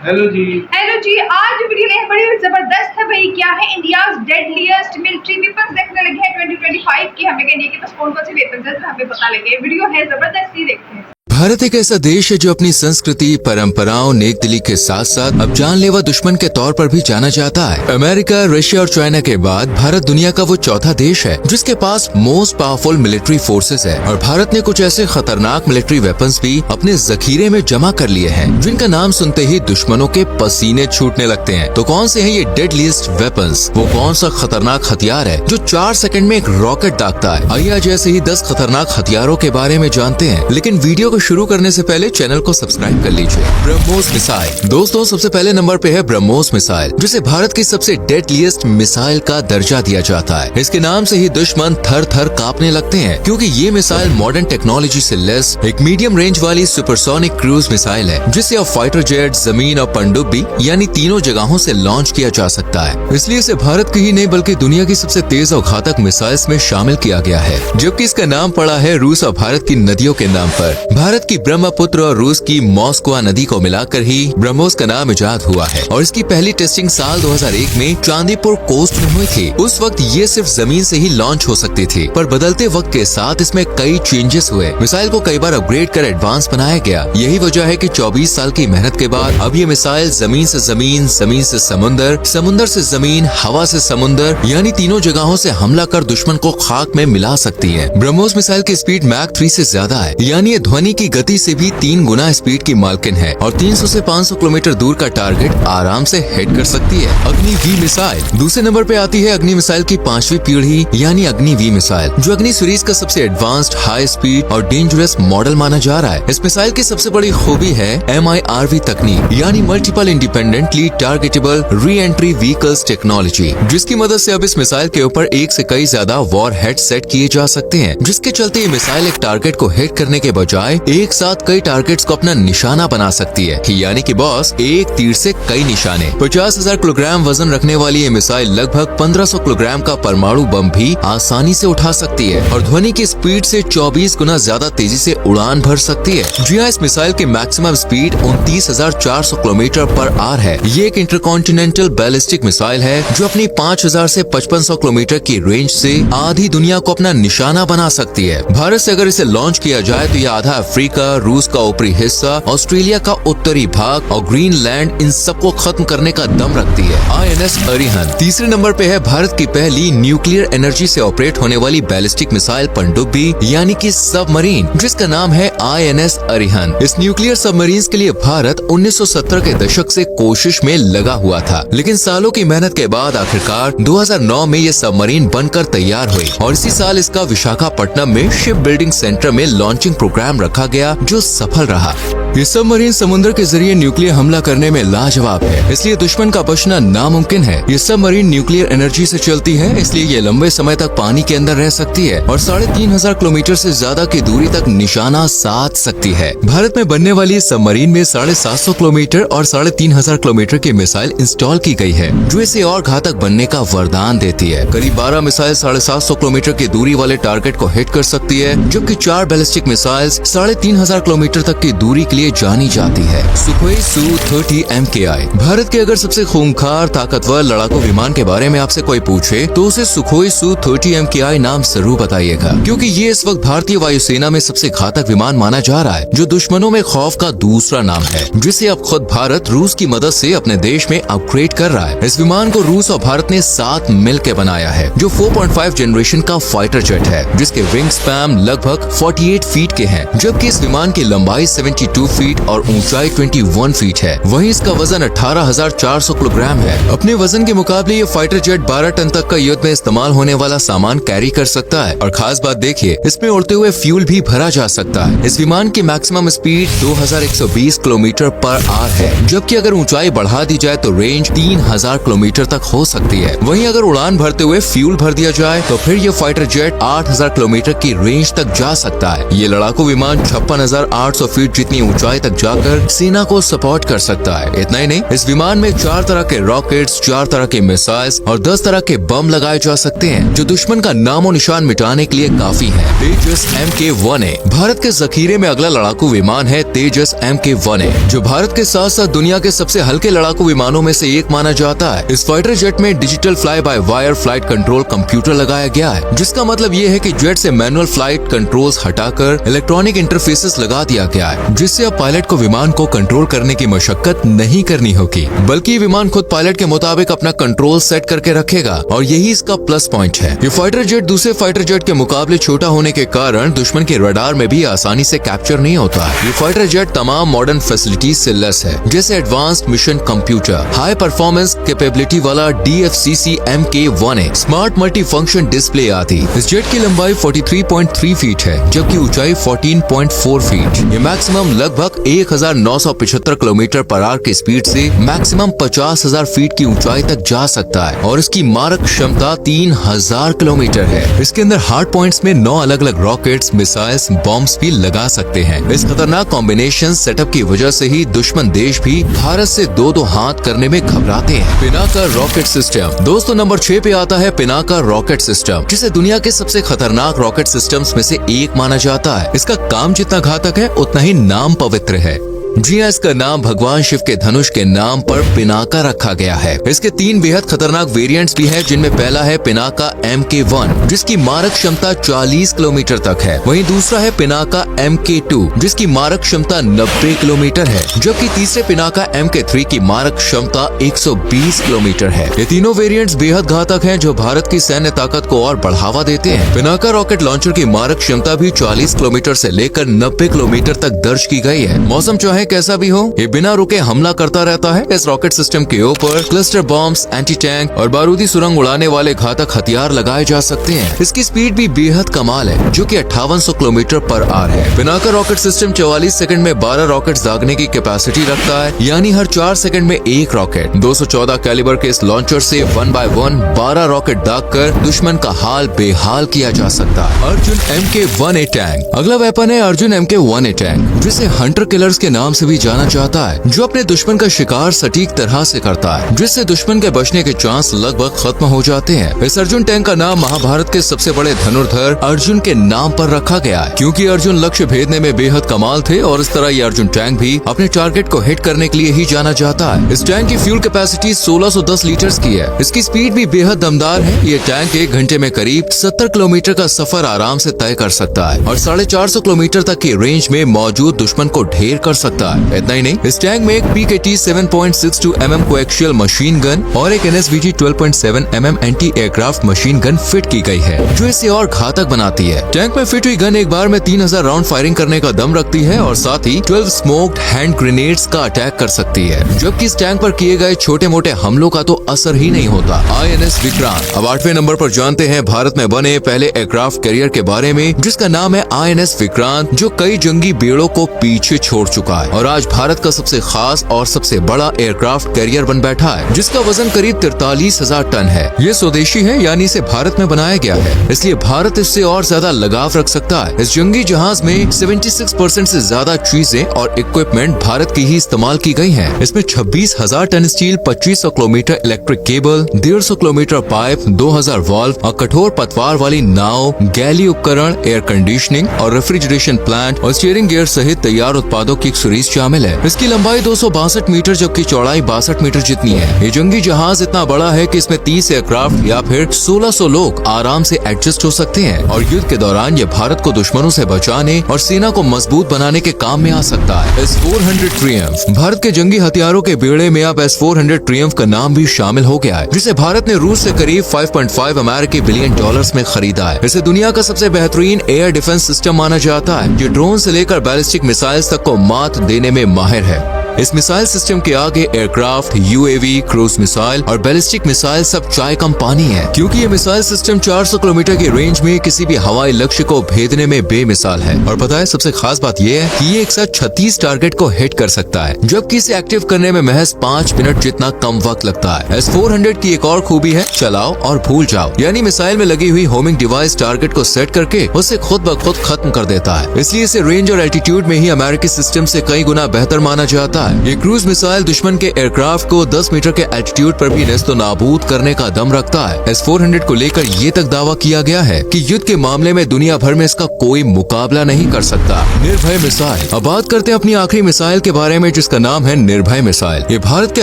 Hello जी। Hello जी, आज video में बड़ी जबरदस्त है भाई। क्या है, इंडियाज डेडलीस्ट मिलिट्री वेपन्स देखने लगे हैं 2025 की। हमें इंडिया के पास कौन कौन से वेपन्स है हमें पता लगे। वीडियो है जबरदस्त ही, देखते हैं। भारत एक ऐसा देश है जो अपनी संस्कृति, परंपराओं, नेकदिली के साथ साथ अब जानलेवा दुश्मन के तौर पर भी जाना जाता है। अमेरिका, रशिया और चाइना के बाद भारत दुनिया का वो चौथा देश है जिसके पास मोस्ट पावरफुल मिलिट्री फोर्सेस है। और भारत ने कुछ ऐसे खतरनाक मिलिट्री वेपन्स भी अपने जखीरे में जमा कर लिए हैं जिनका नाम सुनते ही दुश्मनों के पसीने छूटने लगते हैं। तो कौन से हैं ये डेडलीस्ट वेपन्स? वो कौन सा खतरनाक हथियार है जो 4 सेकंड में एक रॉकेट दागता है? आइए आज ऐसे ही 10 खतरनाक हथियारों के बारे में जानते हैं, लेकिन वीडियो को शुरू करने से पहले चैनल को सब्सक्राइब कर लीजिए। ब्रह्मोस मिसाइल। दोस्तों, सबसे पहले नंबर पे है ब्रह्मोस मिसाइल, जिसे भारत की सबसे डेडलीस्ट मिसाइल का दर्जा दिया जाता है। इसके नाम से ही दुश्मन थर थर कांपने लगते हैं, क्योंकि ये मिसाइल मॉडर्न टेक्नोलॉजी से लेस एक मीडियम रेंज वाली सुपरसोनिक क्रूज मिसाइल है, जिसे अब फाइटर जेट, जमीन और पनडुब्बी यानी तीनों जगहों से लॉन्च किया जा सकता है। इसलिए इसे भारत की ही नहीं बल्कि दुनिया की सबसे तेज और घातक मिसाइल्स में शामिल किया गया है, जबकि इसका नाम पड़ा है रूस और भारत की नदियों के नाम पर। भारत की ब्रह्मपुत्र और रूस की मॉस्कवा नदी को मिलाकर ही ब्रह्मोस का नाम इजाद हुआ है। और इसकी पहली टेस्टिंग साल 2001 में चांदीपुर कोस्ट में हुई थी। उस वक्त ये सिर्फ जमीन से ही लॉन्च हो सकती थी, पर बदलते वक्त के साथ इसमें कई चेंजेस हुए। मिसाइल को कई बार अपग्रेड कर एडवांस बनाया गया। यही वजह है कि 24 साल की मेहनत के बाद अब ये मिसाइल जमीन से जमीन, जमीन से समुंदर, समुंदर से जमीन, हवा से समुंदर यानी तीनों जगहों से हमला कर दुश्मन को खाक में मिला सकती है। ब्रह्मोस मिसाइल की स्पीड मैक 3 से ज्यादा है, यानी ये ध्वनि की गति से भी 3 गुना स्पीड की मालकिन है और 300 से 500 किलोमीटर दूर का टारगेट आराम से हिट कर सकती है। अग्नि वी मिसाइल। दूसरे नंबर पे आती है अग्नि मिसाइल की 5वीं पीढ़ी यानी अग्नि वी मिसाइल, जो अग्नि सीरीज का सबसे एडवांस्ड, हाई स्पीड और डेंजरस मॉडल माना जा रहा है। इस मिसाइल की सबसे बड़ी खूबी है MIRV तकनीक यानी multiple independently targetable re entry vehicles technology, जिसकी मदद से अब इस मिसाइल के ऊपर एक से कई ज्यादा वॉर हेड सेट किए जा सकते हैं, जिसके चलते ये मिसाइल एक टारगेट को हिट करने के बजाय एक साथ कई टारगेट्स को अपना निशाना बना सकती है, यानी कि बॉस एक तीर से कई निशाने। 50,000 किलोग्राम वजन रखने वाली ये मिसाइल लगभग 1500 किलोग्राम का परमाणु बम भी आसानी से उठा सकती है और ध्वनि की स्पीड से 24 गुना ज्यादा तेजी से उड़ान भर सकती है। जी हाँ, इस मिसाइल की maximum speed 29,400 kilometre per hour है। ये एक इंटरकॉन्टिनेंटल बैलिस्टिक मिसाइल है जो अपनी 5,000 से 5500 किलोमीटर की रेंज से आधी दुनिया को अपना निशाना बना सकती है। भारत से अगर इसे लॉन्च किया जाए तो ये आधा अफ्रीका, रूस का ऊपरी हिस्सा, ऑस्ट्रेलिया का उत्तरी भाग और ग्रीनलैंड, इन सबको खत्म करने का दम रखती है। INS अरिहंत। तीसरे नंबर पे है भारत की पहली न्यूक्लियर एनर्जी से ऑपरेट होने वाली बैलिस्टिक मिसाइल पनडुब्बी यानी कि सबमरीन, जिसका नाम है INS अरिहंत। इस न्यूक्लियर सबमरीन के लिए भारत 1970 के दशक से कोशिश में लगा हुआ था, लेकिन सालों की मेहनत के बाद आखिरकार 2009 में ये सबमरीन बनकर तैयार हुई और इसी साल इसका विशाखापट्टनम में शिप बिल्डिंग सेंटर में लॉन्चिंग प्रोग्राम रखा गया, जो सफल रहा। ये सबमरीन समुद्र के जरिए न्यूक्लियर हमला करने में लाजवाब है, इसलिए दुश्मन का बचना नामुमकिन है। ये सबमरीन न्यूक्लियर एनर्जी से चलती है, इसलिए ये लंबे समय तक पानी के अंदर रह सकती है और 3,500 किलोमीटर से ज्यादा की दूरी तक निशाना साध सकती है। भारत में बनने वाली इस सबमरीन में 750 किलोमीटर और 3,500 किलोमीटर की मिसाइल इंस्टॉल की गई है, जो इसे और घातक बनने का वरदान देती है। करीब 12 मिसाइल 750 किलोमीटर की दूरी वाले टारगेट को हिट कर सकती है, जबकि 4 बैलिस्टिक मिसाइल 3,500 किलोमीटर तक की दूरी के लिए जानी जाती है। Sukhoi Su-30 MKI। भारत के अगर सबसे खूंखार, ताकतवर लड़ाकू विमान के बारे में आपसे कोई पूछे तो उसे सुखोई Su-30 MKI नाम जरूर बताइएगा, क्योंकि ये इस वक्त भारतीय वायुसेना में सबसे घातक विमान माना जा रहा है, जो दुश्मनों में खौफ का दूसरा नाम है, जिसे अब खुद भारत रूस की मदद से अपने देश में अपग्रेड कर रहा है। इस विमान को रूस और भारत ने साथ मिलकर बनाया है, जो 4.5 जनरेशन का फाइटर जेट है, जिसके विंग स्पैन लगभग 48 फीट के हैं, जबकि इस विमान की लंबाई 72 फीट और ऊंचाई 21 फीट है। वहीं इसका वजन 18,400 किलोग्राम है। अपने वजन के मुकाबले ये फाइटर जेट 12 टन तक का युद्ध में इस्तेमाल होने वाला सामान कैरी कर सकता है और खास बात देखिए, इसमें उड़ते हुए फ्यूल भी भरा जा सकता है। इस विमान की maximum speed 2120 kilometre per hour है, जबकि अगर ऊंचाई बढ़ा दी जाए तो रेंज 3000 किलोमीटर तक हो सकती है। वहीं अगर उड़ान भरते हुए फ्यूल भर दिया जाए तो फिर ये फाइटर जेट 8000 किलोमीटर की रेंज तक जा सकता है। ये लड़ाकू विमान 56,800 फीट जितनी ऊंचाई ऊंचाई तक जाकर सेना को सपोर्ट कर सकता है। इतना ही नहीं, इस विमान में 4 तरह के रॉकेट्स, 4 तरह के मिसाइल्स और 10 तरह के बम लगाए जा सकते हैं, जो दुश्मन का नामो निशान मिटाने के लिए काफी है। तेजस MK-1A भारत के जखीरे में अगला लड़ाकू विमान है। तेजस MK-1A जो भारत के साथ साथ दुनिया के सबसे हल्के लड़ाकू विमानों में से एक माना जाता है। इस फाइटर जेट में digital fly by wire flight control computer लगाया गया है, जिसका मतलब ये है कि जेट से मैनुअल फ्लाइट कंट्रोल्स हटाकर इलेक्ट्रॉनिक इंटरफेसेस लगा दिया गया है, जिससे अब पायलट को विमान को कंट्रोल करने की मशक्कत नहीं करनी होगी, बल्कि विमान खुद पायलट के मुताबिक अपना कंट्रोल सेट करके रखेगा और यही इसका प्लस पॉइंट है। ये फाइटर जेट दूसरे फाइटर जेट के मुकाबले छोटा होने के कारण दुश्मन के रडार में भी आसानी से कैप्चर नहीं होता है। ये फाइटर जेट तमाम मॉडर्न फैसिलिटीज से लैस है, जैसे advanced mission computer, high performance capability वाला DFCC MK-1A smart multi function display आदि। इस जेट की लंबाई 43.3 फीट है, जबकि ऊंचाई 14.4 फीट। ये मैक्सिमम लगभग 1975 किलोमीटर पर आवर की स्पीड से मैक्सिमम 50,000 फीट की ऊंचाई तक जा सकता है और इसकी मारक क्षमता 3000 किलोमीटर है। इसके अंदर हार्ड पॉइंट्स में 9 अलग अलग रॉकेट्स, मिसाइल्स, बॉम्ब्स भी लगा सकते हैं। इस खतरनाक कॉम्बिनेशन सेटअप की वजह से ही दुश्मन देश भी भारत से दो हाथ करने में घबराते हैं। पिनाका रॉकेट सिस्टम दोस्तों, नंबर 6 पे आता है पिनाका रॉकेट सिस्टम, जिसे दुनिया के सबसे खतरनाक रॉकेट सिस्टम्स में से एक माना जाता है। इसका काम जितना घातक है, उतना ही नाम पवित्र है। जी हाँ, इसका नाम भगवान शिव के धनुष के नाम पर पिनाका रखा गया है। इसके 3 बेहद खतरनाक वेरिएंट्स भी हैं, जिनमें पहला है पिनाका MK-1 जिसकी मारक क्षमता 40 किलोमीटर तक है। वहीं दूसरा है पिनाका MK-2 जिसकी मारक क्षमता 90 किलोमीटर है, जबकि तीसरे पिनाका MK-3 की मारक क्षमता 120 किलोमीटर है। ये तीनों वेरिएंट्स बेहद घातक हैं, जो भारत की सैन्य ताकत को और बढ़ावा देते हैं। पिनाका रॉकेट लॉन्चर की मारक क्षमता भी 40 किलोमीटर से लेकर 90 किलोमीटर तक दर्ज की गई है। मौसम चाहे कैसा भी हो, ये बिना रुके हमला करता रहता है। इस रॉकेट सिस्टम के ऊपर क्लस्टर बॉम्ब्स, एंटी टैंक और बारूदी सुरंग उड़ाने वाले घातक हथियार लगाए जा सकते हैं। इसकी स्पीड भी बेहद कमाल है, जो कि 5800 किलोमीटर पर आवर है। पिनाका रॉकेट सिस्टम 44 सेकंड में 12 रॉकेट्स दागने की कैपेसिटी रखता है, यानी हर 4 सेकंड में एक रॉकेट। 214 कैलिबर के इस लॉन्चर से 1 बाय 1 12 रॉकेट दाग कर दुश्मन का हाल बेहाल किया जा सकता है। अर्जुन MK-1A टैंक अगला वेपन है। अर्जुन MK-1A टैंक, जिसे हंटर किलर्स के नाम से भी जाना जाता है, जो अपने दुश्मन का शिकार सटीक तरह से करता है, जिससे दुश्मन के बचने के चांस लगभग खत्म हो जाते हैं। इस अर्जुन टैंक का नाम महाभारत के सबसे बड़े धनुर्धर अर्जुन के नाम पर रखा गया है, क्योंकि अर्जुन लक्ष्य भेदने में बेहद कमाल थे और इस तरह ये अर्जुन टैंक भी अपने टारगेट को हिट करने के लिए ही जाना जाता है। इस टैंक की फ्यूल कैपेसिटी 1610 लीटर्स की है। इसकी स्पीड भी बेहद दमदार है। ये टैंक 1 घंटे में करीब 70 किलोमीटर का सफर आराम से तय कर सकता है और 450 किलोमीटर तक की रेंज में मौजूद दुश्मन को ढेर कर सकता है। इतना ही नहीं, इस टैंक में एक PKT 7.62 mm coaxial machine gun और एक NSVG 12.7 mm anti aircraft machine gun fit की गई है, जो इसे और घातक बनाती है। टैंक में फिट हुई गन एक बार में 3000 राउंड फायरिंग करने का दम रखती है और साथ ही 12 स्मोक्ड हैंड ग्रेनेड्स का अटैक कर सकती है, जबकि इस टैंक पर किए गए छोटे मोटे हमलों का तो असर ही नहीं होता। INS विक्रांत। अब 8वें नंबर पर जानते हैं भारत में बने पहले एयरक्राफ्ट कैरियर के बारे में, जिसका नाम है INS विक्रांत, जो कई जंगी बेड़ों को पीछे छोड़ चुका है और आज भारत का सबसे खास और सबसे बड़ा एयरक्राफ्ट कैरियर बन बैठा है, जिसका वजन करीब 43,000 टन है। ये स्वदेशी है, यानी इसे भारत में बनाया गया है, इसलिए भारत इससे और ज्यादा लगाव रख सकता है। इस जंगी जहाज में 76% से ज्यादा चीजें और इक्विपमेंट भारत की ही इस्तेमाल की गई हैं। इसमें 26,000 ton steel, 2500 kilometre electric cable, 150 kilometre pipe, 2000 valve और कठोर पतवार वाली नाव, गैली उपकरण, एयर कंडीशनिंग और रेफ्रिजरेशन प्लांट और स्टीयरिंग गियर सहित तैयार उत्पादों की सीरीज शामिल है। इसकी लंबाई 262 मीटर जबकि चौड़ाई 62 मीटर जितनी है। ये जंगी जहाज इतना बड़ा है कि इसमें 30 एयरक्राफ्ट या फिर 1600 लोग आराम से एडजस्ट हो सकते हैं और युद्ध के दौरान ये भारत को दुश्मनों से बचाने और सेना को मजबूत बनाने के काम में आ सकता है। S-400 Triumph. भारत के जंगी हथियारों के बेड़े में अब S-400 ट्रियम्फ का नाम भी शामिल हो गया है, जिसे भारत ने रूस से करीब 5.5 अमेरिकी बिलियन डॉलर्स में खरीदा है। इसे दुनिया का सबसे बेहतरीन एयर डिफेंस सिस्टम माना जाता है। ये ड्रोन से लेकर बैलिस्टिक मिसाइल्स तक को मात देने में माहिर है। इस मिसाइल सिस्टम के आगे एयरक्राफ्ट, यूएवी, क्रूज मिसाइल और बैलिस्टिक मिसाइल सब चाय कम पानी है, क्योंकि ये मिसाइल सिस्टम 400 किलोमीटर की रेंज में किसी भी हवाई लक्ष्य को भेदने में बेमिसाल है। और पता है सबसे खास बात ये है कि ये एक साथ 36 टारगेट को हिट कर सकता है, जबकि इसे एक्टिव करने में महज 5 मिनट जितना कम वक्त लगता है। S-400 की एक और खूबी है चलाओ और भूल जाओ, यानी मिसाइल में लगी हुई होमिंग डिवाइस टारगेट को सेट करके उसे खुद ब खुद खत्म कर देता है। इसलिए इसे रेंज और एल्टीट्यूड में ही अमेरिकी सिस्टम से कई गुना बेहतर माना जाता है। ये क्रूज मिसाइल दुश्मन के एयरक्राफ्ट को 10 मीटर के एल्टीट्यूड पर भी नेस्तो नाबूद करने का दम रखता है। S-400 को लेकर ये तक दावा किया गया है कि युद्ध के मामले में दुनिया भर में इसका कोई मुकाबला नहीं कर सकता। निर्भय मिसाइल। अब बात करते हैं अपनी आखिरी मिसाइल के बारे में, जिसका नाम है निर्भय मिसाइल। ये भारत के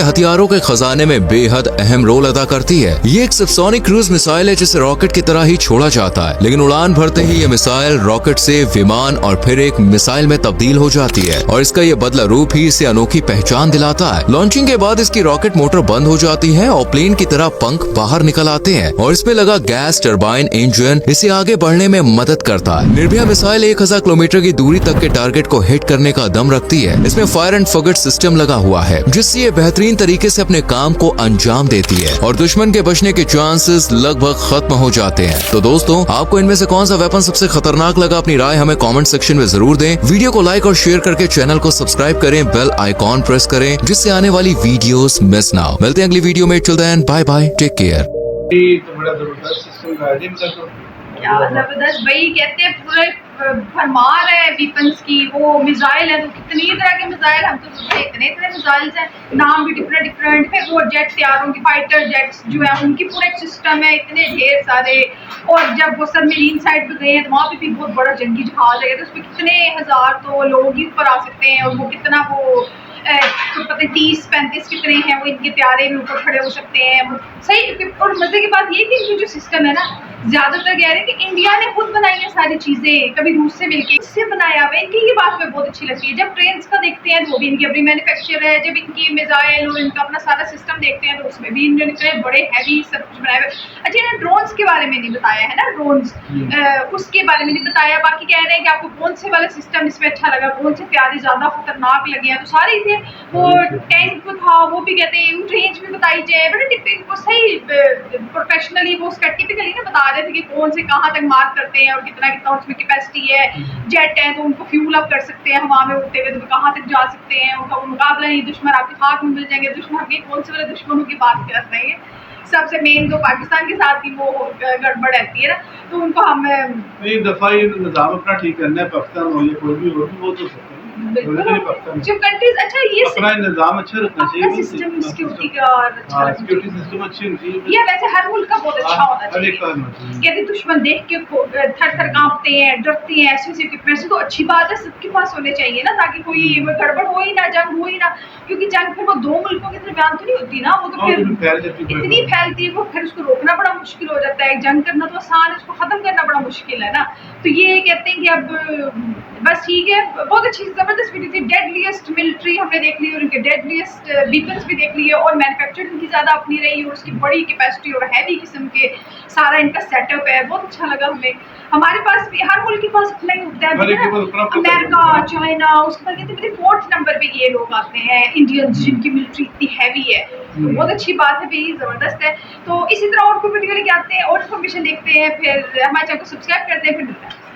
हथियारों के खजाने में बेहद अहम रोल अदा करती है। ये एक सबसोनिक क्रूज मिसाइल है जिसे रॉकेट की तरह ही छोड़ा जाता है, लेकिन उड़ान भरते ही ये मिसाइल रॉकेट से विमान और फिर एक मिसाइल में तब्दील हो जाती है, और इसका ये बदला रूप ही इसे अनोखी पहचान दिलाता है। लॉन्चिंग के बाद इसकी रॉकेट मोटर बंद हो जाती है और प्लेन की तरह पंख बाहर निकल आते हैं, और इसमें लगा गैस टरबाइन इंजन इसे आगे बढ़ने में मदद करता है। निर्भया मिसाइल 1000 किलोमीटर की दूरी तक के टारगेट को हिट करने का दम रखती है। इसमें फायर एंड फॉरगेट सिस्टम लगा हुआ है, जिससे ये बेहतरीन तरीके से अपने काम को अंजाम देती है और दुश्मन के बचने के चांसेस लगभग खत्म हो जाते हैं। तो दोस्तों, आपको इनमें से कौन सा वेपन सबसे खतरनाक लगा, अपनी राय हमें कमेंट सेक्शन में जरूर दें। वीडियो को लाइक और शेयर करके चैनल को सब्सक्राइब करें, बेल आइकॉन प्रेस करें, जिससे आने वाली वीडियोस मिस ना हो। मिलते हैं अगली वीडियो में। Till then bye bye, take care. तो बड़ा जबरदस्त सिस्टम है जिनका तो क्या जबरदस्त भाई, कहते हैं पूरे भरमार है वीपन्स की। वो मिसाइल है तो कितनी तरह के मिसाइल, हम तो सोचते हैं इतने तरह मिसाइल्स हैं, नाम भी डिफरेंट डिफरेंट। फिर वो जेट तैयार होंगे, फाइटर जेट्स जो है उनकी पूरा एक सिस्टम है, इतने ढेर सारे। और जब वो सबमरीन साइड पे गए हैं तो वहाँ पे भी बहुत बड़ा जंगी जहाज है, तो उसमें कितने हजार तो लोग ही ऊपर आ सकते हैं। और वो कितना वो तो पता 30-35 कितने हैं वो इनके प्यारे में ऊपर खड़े हो सकते हैं वो सही। और मजे की बात ये कि ये जो सिस्टम है ना, ज्यादातर कह रहे हैं कि इंडिया ने खुद बनाई है सारी चीजें, कभी रूस से मिलके इससे बनाया हुआ है। इनकी ये बात में बहुत अच्छी लगती है। जब ट्रेन का देखते हैं तो वो भी इनकी अपनी मैन्युफैक्चर है, जब इनकी मिसाइल और इनका अपना सारा सिस्टम देखते हैं तो उसमें भी इन्होंने इतने बड़े हैवी सब कुछ बनाया हुआ है। अच्छा, इन्होंने ड्रोन्स के बारे में नहीं बताया है ना, ड्रोन्स उसके बारे में नहीं बताया। बाकी कह रहे हैं कि आपको कौन से वाला सिस्टम इसमें अच्छा लगा, कौन से प्यारे ज्यादा खतरनाक लगे हैं, तो सारे थे। वो टैंक था वो भी कहते हैं रेंज भी बताई जाए, बड़े टिपिकल वो सही प्रोफेशनली वो उसका टिपिकली ना बता रहे थे कि कौन से कहाँ तक मार करते हैं और कितना कितना उसमें कैपेसिटी है। जेट है तो उनको फ्यूल अप कर सकते हैं हवा में उड़ते हुए, तो कहाँ तक जा सकते हैं, उनका मुकाबला नहीं। दुश्मन आपके हाथ में मिल जाएंगे। दुश्मन के कौन से वाले दुश्मनों की बात कर रहे हैं, सबसे मेन तो पाकिस्तान के साथ ही वो गड़बड़ रहती है ना, तो उनको हम एक दफा ये निजाम अपना ठीक करना है, पाकिस्तान हो या कोई भी हो, वो तो सकते हैं जो कंट्रीज। अच्छा, ये अपना निजाम अच्छा रखना चाहिए, सिस्टम सिक्योरिटी का और अच्छा सिक्योरिटी सिस्टम अच्छी होनी चाहिए। ये वैसे हर मुल्क का बहुत अच्छा होना चाहिए। कहते दुश्मन देख के थर थर कांपते हैं, डरते हैं, ऐसे इक्विपमेंट्स तो अच्छी बात है, सबके पास होने चाहिए ना, ताकि कोई गड़बड़ हो ही ना, जंग हो ही ना। क्योंकि जंग फिर वो दो मुल्कों के दरमियान तो नहीं होती ना, वो तो फिर इतनी फैलती है, वो फिर उसको रोकना बड़ा मुश्किल हो जाता है। जंग करना तो आसान है, उसको खत्म करना बड़ा मुश्किल है ना। तो ये कहते हैं कि अब बस ठीक है, बहुत अच्छी जबरदस्त वीडियो थी। डेडलीस्ट मिलिट्री हमने देख ली और उनके डेडलीस्ट वीपन्स भी देख लिए, और मैन्युफैक्चरिंग की ज़्यादा अपनी रही और उसकी बड़ी कैपेसिटी और हैवी किस्म के सारा इनका सेटअप है। बहुत अच्छा लगा हमें। हमारे पास भी हर मुल्क के पास अपना ही होता है, अमेरिका, चाइना, उसके बाद कहते हैं 4th नंबर पे ये लोग आते हैं इंडियंस, जिनकी मिलिट्री इतनी हैवी है। तो बहुत अच्छी बात है भाई, ज़बरदस्त है। तो इसी तरह और कोई वीडियो लेके आते हैं और इन्फॉर्मेशन देखते हैं, फिर हमारे चैनल को सब्सक्राइब करते हैं, फिर मिलते हैं।